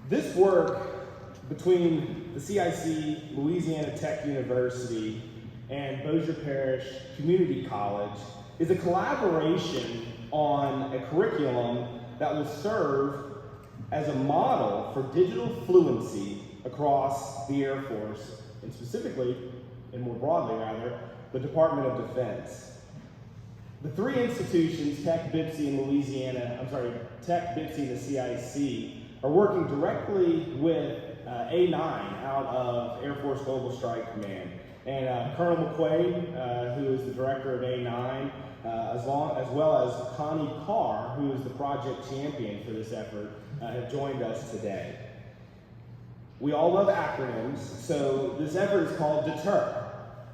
This work between the CIC, Louisiana Tech University, and Bossier Parish Community College is a collaboration on a curriculum that will serve as a model for digital fluency across the Air Force, and specifically, and more broadly rather, the Department of Defense. The three institutions, Tech, BPCC, and Tech, BPCC, and the CIC, are working directly with A9 out of Air Force Global Strike Command. And Colonel McQuaid, who is the director of A9, as well as Connie Carr, who is the project champion for this effort, have joined us today. We all love acronyms, so this effort is called DETER,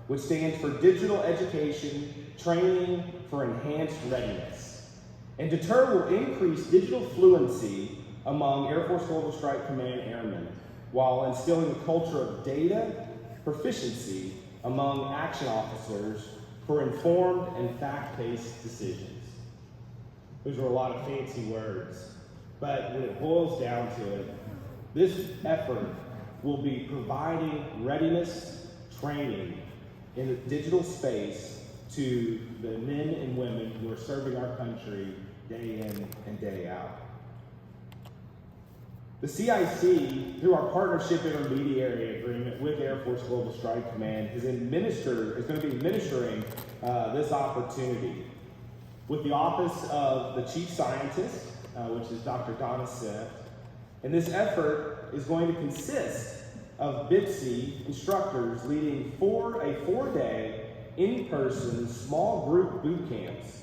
which stands for Digital Education Training for Enhanced Readiness. And DETER will increase digital fluency among Air Force Global Strike Command Airmen, while instilling a culture of data proficiency among action officers for informed and fact-based decisions. Those are a lot of fancy words, but when it boils down to it, this effort will be providing readiness training in the digital space to the men and women who are serving our country day in and day out. The CIC, through our partnership intermediary agreement with Air Force Global Strike Command, is going to be administering this opportunity with the Office of the Chief Scientist, which is Dr. Donna Seth. And this effort is going to consist of BPCC instructors leading a four-day in-person small group boot camps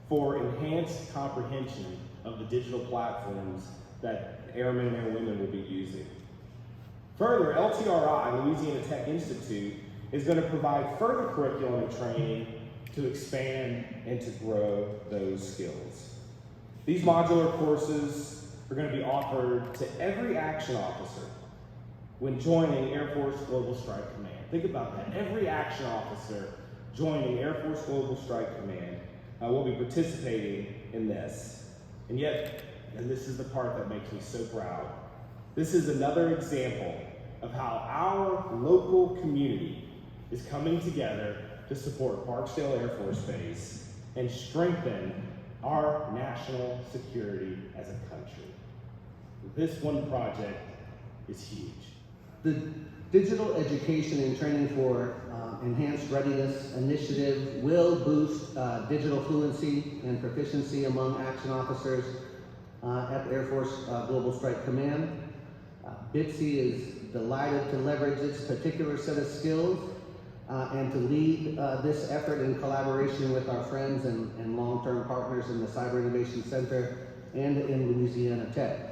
for enhanced comprehension of the digital platforms that airmen and airwomen will be using. Further, LTRI, Louisiana Tech Institute, is going to provide further curriculum and training to expand and to grow those skills. These modular courses are going to be offered to every action officer when joining Air Force Global Strike Command. Think about that. Every action officer joining Air Force Global Strike Command will be participating in this. And yet, and this is the part that makes me so proud, this is another example of how our local community is coming together to support Barksdale Air Force Base and strengthen our national security as a country. This one project is huge. The Digital Education and Training for Enhanced Readiness initiative will boost digital fluency and proficiency among action officers at the Air Force Global Strike Command. BPCC is delighted to leverage its particular set of skills and to lead this effort in collaboration with our friends and long-term partners in the Cyber Innovation Center and in Louisiana Tech.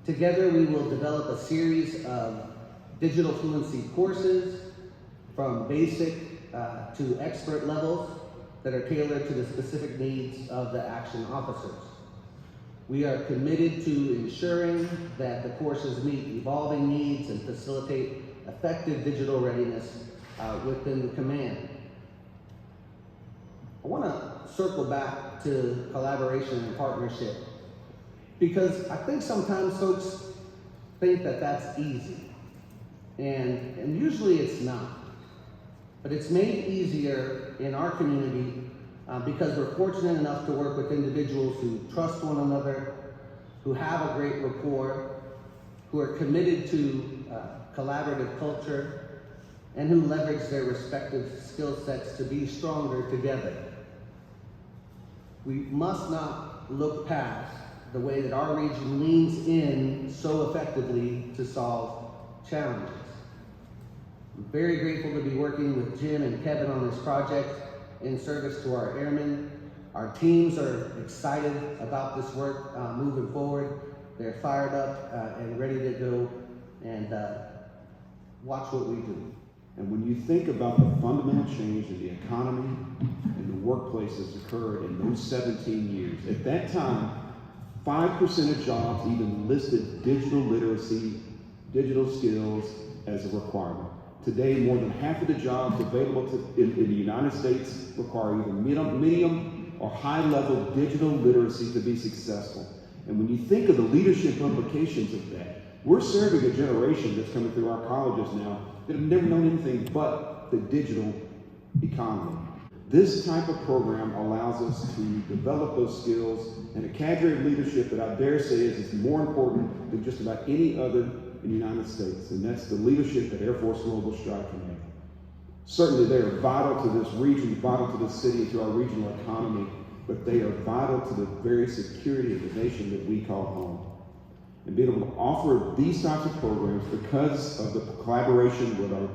Together, we will develop a series of digital fluency courses from basic to expert levels that are tailored to the specific needs of the action officers. We are committed to ensuring that the courses meet evolving needs and facilitate effective digital readiness within the command. I want to circle back to collaboration and partnership, because I think sometimes folks think that that's easy, and usually it's not. But it's made easier in our community because we're fortunate enough to work with individuals who trust one another, who have a great rapport, who are committed to collaborative culture, and who leverage their respective skill sets to be stronger together. We must not look past the way that our region leans in so effectively to solve challenges. I'm very grateful to be working with Jim and Kevin on this project in service to our airmen. Our teams are excited about this work moving forward. They're fired up and ready to go and watch what we do. And when you think about the fundamental change in the economy and the workplace that's occurred in those 17 years, at that time, 5% of jobs even listed digital literacy, digital skills as a requirement. Today, more than half of the jobs available in the United States require either medium or high-level digital literacy to be successful. And when you think of the leadership implications of that, we're serving a generation that's coming through our colleges now that have never known anything but the digital economy. This type of program allows us to develop those skills and a cadre of leadership that I dare say is more important than just about any other in the United States, and that's the leadership at Air Force Global Strike Command. Certainly they are vital to this region, vital to this city, and to our regional economy, but they are vital to the very security of the nation that we call home. And being able to offer these types of programs because of the collaboration with our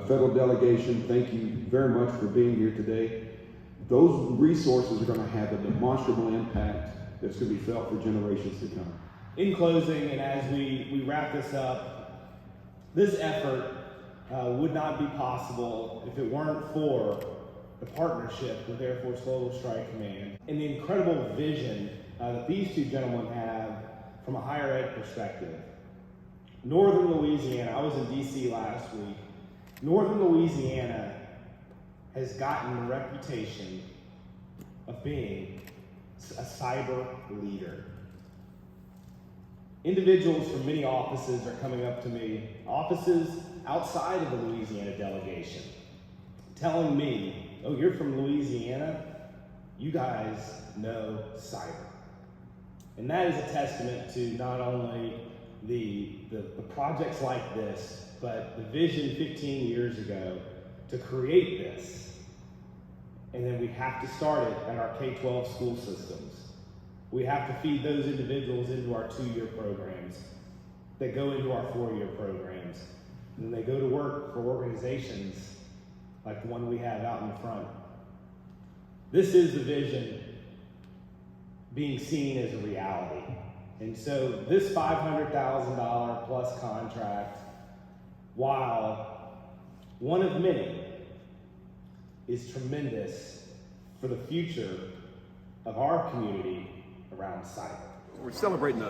federal delegation, thank you very much for being here today. Those resources are going to have a demonstrable impact that's going to be felt for generations to come. In closing, and as we wrap this up, this effort would not be possible if it weren't for the partnership with Air Force Global Strike Command and the incredible vision that these two gentlemen have from a higher ed perspective. Northern Louisiana, I was in DC last week. Northern Louisiana has gotten the reputation of being a cyber leader. Individuals from many offices are coming up to me, offices outside of the Louisiana delegation, telling me, oh, you're from Louisiana? You guys know cyber. And that is a testament to not only the projects like this, but the vision 15 years ago to create this. And then we have to start it at our K-12 school systems. We have to feed those individuals into our 2-year programs. They go into our 4-year programs. And then they go to work for organizations like the one we have out in the front. This is the vision being seen as a reality. And so this $500,000 plus contract, while one of many, is tremendous for the future of our community around cyber. We're celebrating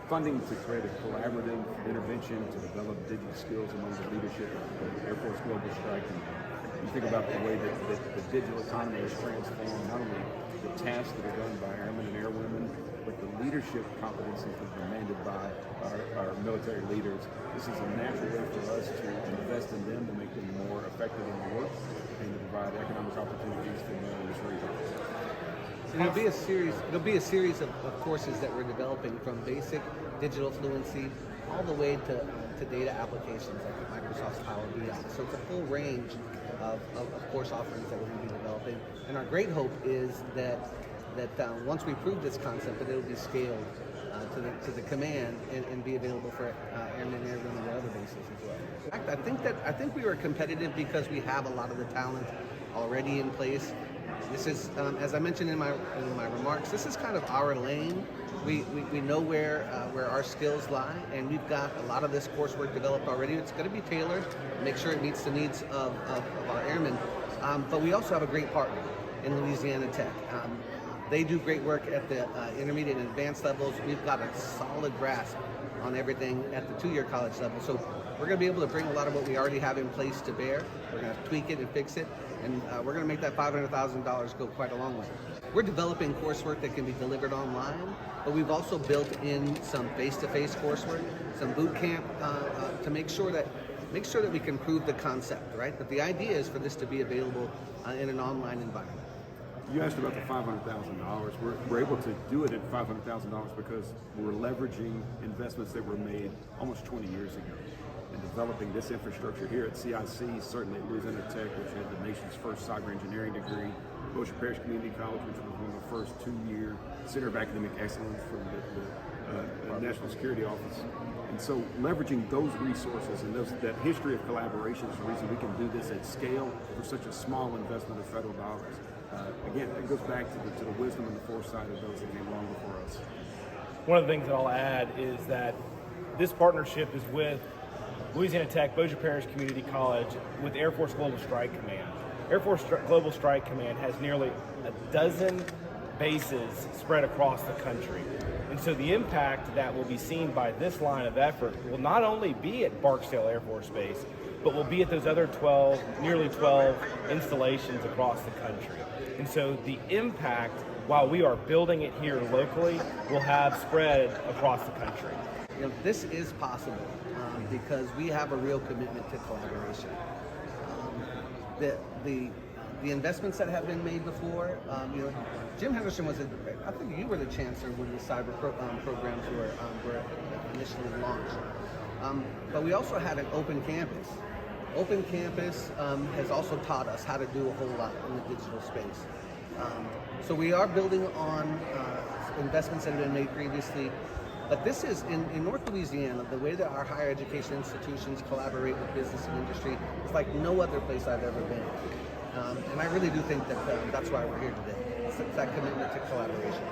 funding to create a collaborative intervention to develop digital skills among the leadership of Air Force Global Strike. And you think about the way that the digital economy has transformed not only the tasks that are done by airmen and airwomen, but the leadership competencies that are demanded by our military leaders. This is a natural way for us to invest in them to make them more effective in their work and to provide economic opportunities for them in this region. And it'll be a series of courses that we're developing from basic digital fluency all the way to data applications like Microsoft's Power BI. So it's a full range of course offerings that we're going to be developing. And our great hope is that once we prove this concept, that it'll be scaled to the command and be available for airmen and airwomen and other bases as well. In fact, I think we were competitive because we have a lot of the talent already in place. This is, as I mentioned in my remarks, this is kind of our lane. We know where our skills lie, and we've got a lot of this coursework developed already. It's going to be tailored, make sure it meets the needs of our airmen. But we also have a great partner in Louisiana Tech. They do great work at the intermediate and advanced levels. We've got a solid grasp on everything at the 2-year college level. So we're going to be able to bring a lot of what we already have in place to bear. We're going to tweak it and fix it. And we're going to make that $500,000 go quite a long way. We're developing coursework that can be delivered online, but we've also built in some face-to-face coursework, some boot camp to make sure that we can prove the concept, right? But the idea is for this to be available in an online environment. You asked about the $500,000. We're able to do it at $500,000 because we're leveraging investments that were made almost 20 years ago. And developing this infrastructure here at CIC, certainly at Louisiana Tech, which had the nation's first cyber engineering degree, Bossier Parish Community College, which was one of the first 2-year Center of Academic Excellence from the National Security Office. And so leveraging those resources and that history of collaboration is the reason we can do this at scale for such a small investment of federal dollars. Again, it goes back to the wisdom and the foresight of those that came along before us. One of the things that I'll add is that this partnership is with Louisiana Tech, Bossier Parish Community College, with Air Force Global Strike Command. Air Force Global Strike Command has nearly a dozen bases spread across the country. And so the impact that will be seen by this line of effort will not only be at Barksdale Air Force Base, but will be at those other nearly 12 installations across the country. And so the impact while we are building it here locally, will have spread across the country. You know, this is possible because we have a real commitment to collaboration. The investments that have been made before, you know, Jim Henderson was, I think you were the chancellor when the cyber programs were initially launched. But we also had an open campus. Open campus has also taught us how to do a whole lot in the digital space. So we are building on investments that have been made previously. But this is, in North Louisiana, the way that our higher education institutions collaborate with business and industry is like no other place I've ever been. And I really do think that that's why we're here today. It's that commitment to collaboration.